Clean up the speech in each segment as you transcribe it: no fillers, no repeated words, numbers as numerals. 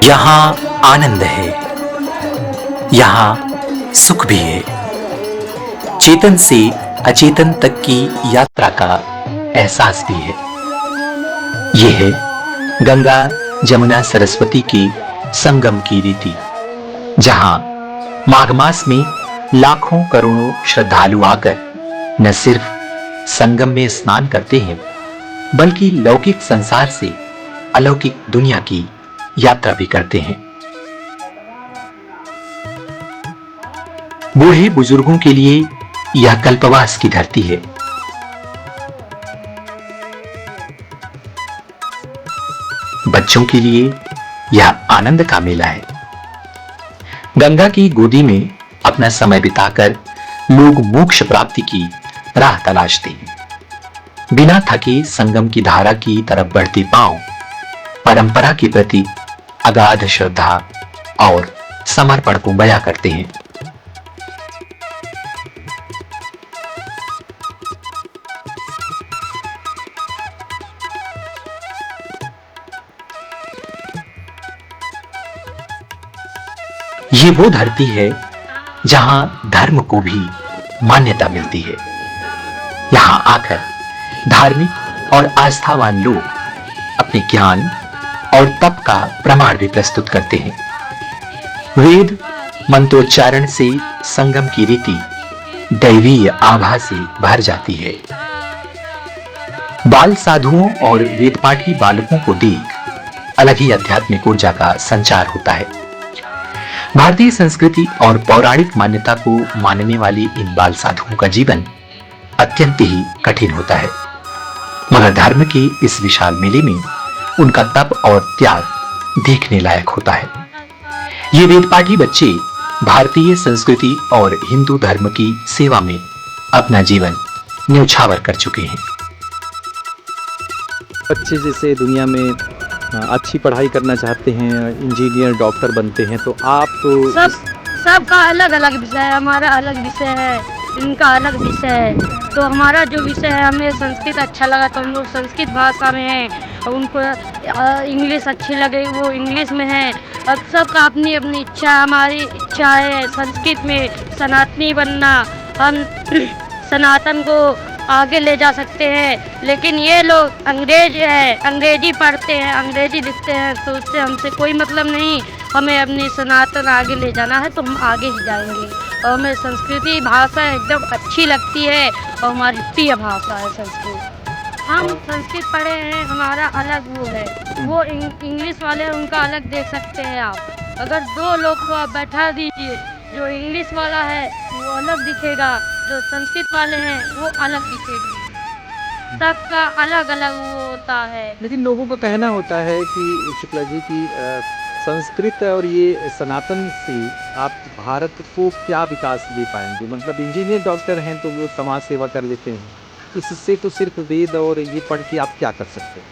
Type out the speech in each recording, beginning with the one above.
यहाँ आनंद है, यहाँ सुख भी है। चेतन से अचेतन तक की यात्रा का एहसास भी है। ये है गंगा जमुना सरस्वती के संगम की रीति, जहां माघ मास में लाखों करोड़ों श्रद्धालु आकर न सिर्फ संगम में स्नान करते हैं, बल्कि लौकिक संसार से अलौकिक दुनिया की यात्रा भी करते हैं। बूढ़े बुजुर्गों के लिए यह कल्पवास की धरती है। बच्चों के लिए यह आनंद का मेला है। गंगा की गोदी में अपना समय बिताकर लोग मोक्ष प्राप्ति की राह तलाशते हैं। बिना थके संगम की धारा की तरफ बढ़ते पांव परंपरा के प्रति अगाध श्रद्धा और समर्पण को बयां करते हैं। ये वो धरती है जहां धर्म को भी मान्यता मिलती है। यहां आकर धार्मिक और आस्थावान लोग अपने ज्ञान और तप का प्रमाण भी प्रस्तुत करते हैं। वेद मंत्रोच्चारण से संगम की रीति दैवीय आभा से भर जाती है। बाल साधुओं और वेदपाठी बालकों को देख अलग ही आध्यात्मिक ऊर्जा का संचार होता है। भारतीय संस्कृति और पौराणिक मान्यता को मानने वाले इन बाल साधुओं का जीवन अत्यंत ही कठिन होता है, मगर धर्म के इस विशाल मेले में उनका तप और त्याग देखने लायक होता है। ये वेदपाठी बच्चे भारतीय संस्कृति और हिंदू धर्म की सेवा में अपना जीवन न्यौछावर कर चुके हैं। बच्चे जैसे दुनिया में अच्छी पढ़ाई करना चाहते हैं, इंजीनियर डॉक्टर बनते हैं, तो आप तो सबका अलग अलग विषय है। हमारा अलग विषय है, इनका अलग विषय है। तो हमारा जो विषय है, हमें संस्कृत अच्छा लगा तो हम लोग संस्कृत भाषा में हैं, और उनको इंग्लिश अच्छी लगे वो इंग्लिश में है। अब सबका अपनी अपनी इच्छा, हमारी इच्छा है संस्कृत में सनातनी बनना। हम सनातन को आगे ले जा सकते हैं, लेकिन ये लोग अंग्रेजी पढ़ते हैं, अंग्रेजी लिखते हैं, तो उससे हमसे कोई मतलब नहीं। हमें अपनी सनातन आगे ले जाना है तो हम आगे ही जाएंगे। और हमें संस्कृति भाषा एकदम अच्छी लगती है और हमारी प्रिय भाषा है संस्कृत। हम संस्कृत पढ़े हैं, हमारा अलग वो है। वो इंग्लिश वाले उनका अलग देख सकते हैं आप। अगर दो लोग को आप बैठा दीजिए, जो इंग्लिश वाला है वो अलग दिखेगा, जो संस्कृत वाले हैं वो अलग दिखेगी। सबका अलग अलग वो होता है। लेकिन लोगों का कहना होता है कि शुक्ला जी की संस्कृत और ये सनातन से आप भारत को क्या विकास दे पाएंगे? मतलब इंजीनियर डॉक्टर हैं तो वो समाज सेवा कर लेते हैं, इससे तो सिर्फ वेद और ये पढ़ के आप क्या कर सकते हैं?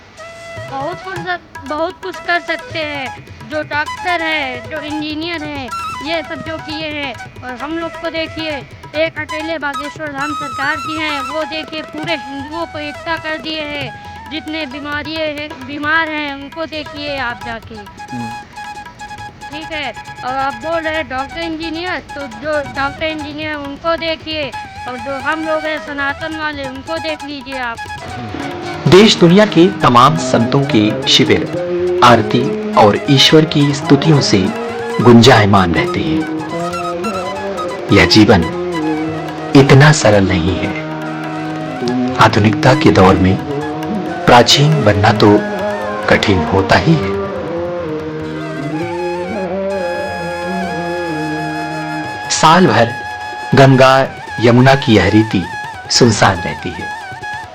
बहुत कुछ कर सकते हैं। जो डॉक्टर है, जो इंजीनियर है, ये सब जो किए हैं। और हम लोग को देखिए, एक अकेले बागेश्वर धाम सरकार की हैं, वो देखिए पूरे हिंदुओं को एकता कर दिए हैं। जितने बीमार हैं उनको देखिए आप जाके, ठीक है। और आप बोल रहे हैं डॉक्टर इंजीनियर, तो जो डॉक्टर इंजीनियर उनको देखिए, और जो हम लोग हैं सनातन वाले उनको देख लीजिए आप। देश दुनिया के तमाम संतों के शिविर आरती और ईश्वर की स्तुतियों से गुंजायमान रहते हैं। यह जीवन इतना सरल नहीं है। आधुनिकता के दौर में प्राचीन बनना तो कठिन होता ही है। साल भर गंगा यमुना की यह रीति सुनसान रहती है,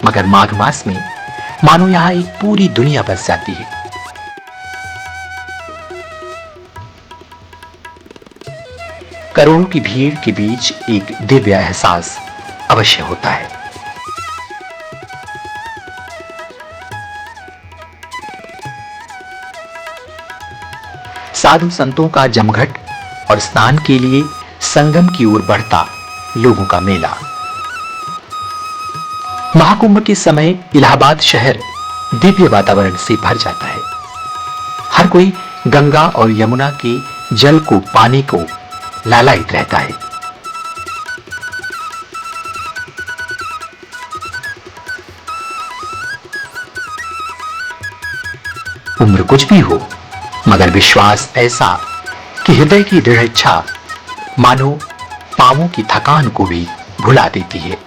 मगर माघ मास में मानो यहां एक पूरी दुनिया बस जाती है। करोड़ों की भीड़ के बीच एक दिव्य एहसास अवश्य होता है। साधु संतों का जमघट और स्नान के लिए संगम की ओर बढ़ता लोगों का मेला। महाकुंभ के समय इलाहाबाद शहर दिव्य वातावरण से भर जाता है। हर कोई गंगा और यमुना के जल को पाने को लालायित रहता है। उम्र कुछ भी हो, मगर विश्वास ऐसा कि हृदय की दृढ़ इच्छा मानो पांवों की थकान को भी भुला देती है।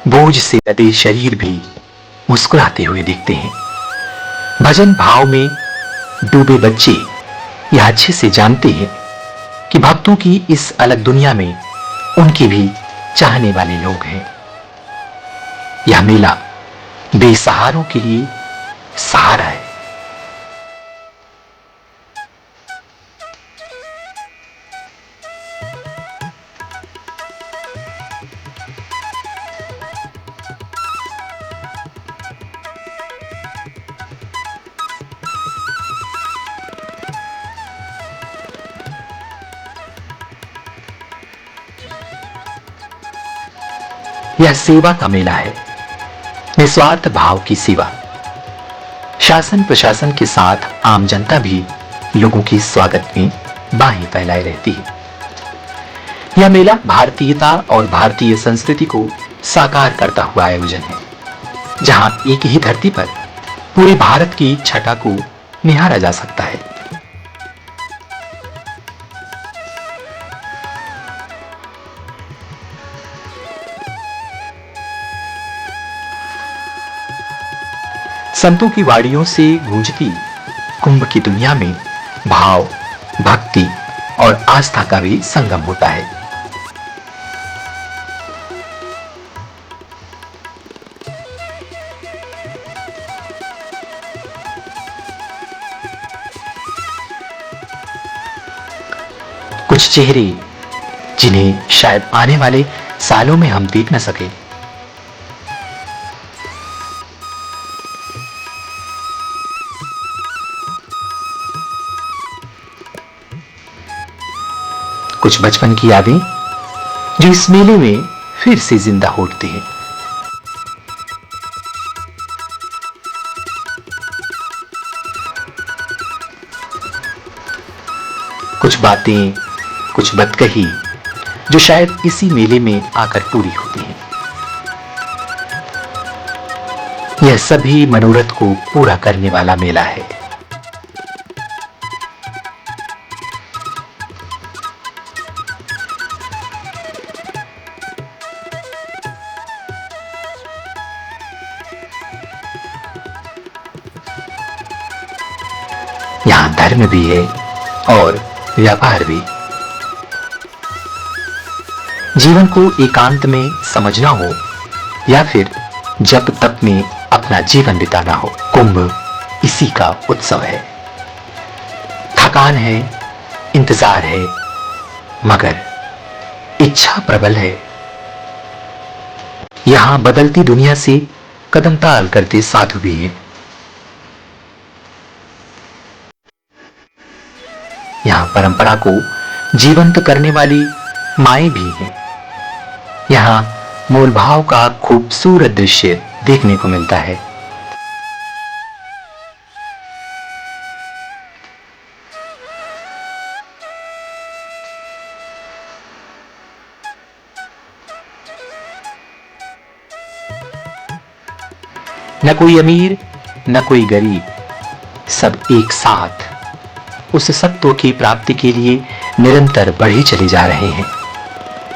बोझ से लदे शरीर भी मुस्कुराते हुए दिखते हैं। भजन भाव में डूबे बच्चे यह अच्छे से जानते हैं कि भक्तों की इस अलग दुनिया में उनके भी चाहने वाले लोग हैं। यह मेला बेसहारों के लिए सहारा है। यह सेवा का मेला है, निस्वार्थ भाव की सेवा। शासन प्रशासन के साथ आम जनता भी लोगों के स्वागत में बाहें फैलाए रहती है। यह मेला भारतीयता और भारतीय संस्कृति को साकार करता हुआ आयोजन है, जहां एक ही धरती पर पूरे भारत की छटा को निहारा जा सकता है। संतों की वाड़ियों से गूंजती कुंभ की दुनिया में भाव, भक्ति और आस्था का भी संगम होता है। कुछ चेहरे जिन्हें शायद आने वाले सालों में हम देख न सके, कुछ बचपन की यादें जो इस मेले में फिर से जिंदा हो उठती हैं। कुछ बातें, कुछ बदकही जो शायद इसी मेले में आकर पूरी होती हैं। यह सभी मनोरथ को पूरा करने वाला मेला है। यहां धर्म भी है और व्यापार भी। जीवन को एकांत में समझना हो या फिर जप तप में अपना जीवन बिताना हो, कुंभ इसी का उत्सव है। थकान है, इंतजार है, मगर इच्छा प्रबल है। यहां बदलती दुनिया से कदम ताल करते साधु भी हैं। यहां परंपरा को जीवंत करने वाली माएं भी हैं। यहां मूल भाव का खूबसूरत दृश्य देखने को मिलता है। न कोई अमीर न कोई गरीब, सब एक साथ उस सत्व की प्राप्ति के लिए निरंतर बढ़े चले जा रहे हैं।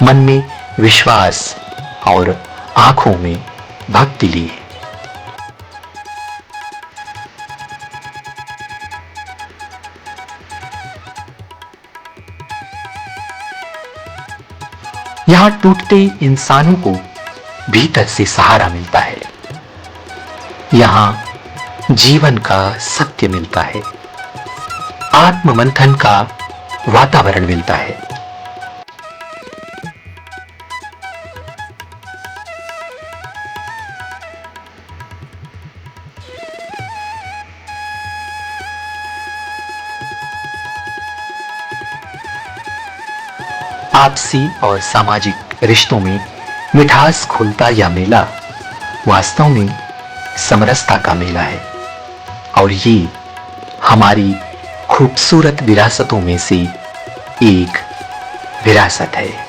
मन में विश्वास और आंखों में भक्ति लिए। यहां टूटते इंसानों को भीतर से सहारा मिलता है। यहां जीवन का सत्य मिलता है, आत्ममंथन का वातावरण मिलता है। आपसी और सामाजिक रिश्तों में मिठास घुलता यह मेला वास्तव में समरसता का मेला है, और ये हमारी खूबसूरत विरासतों में से एक विरासत है।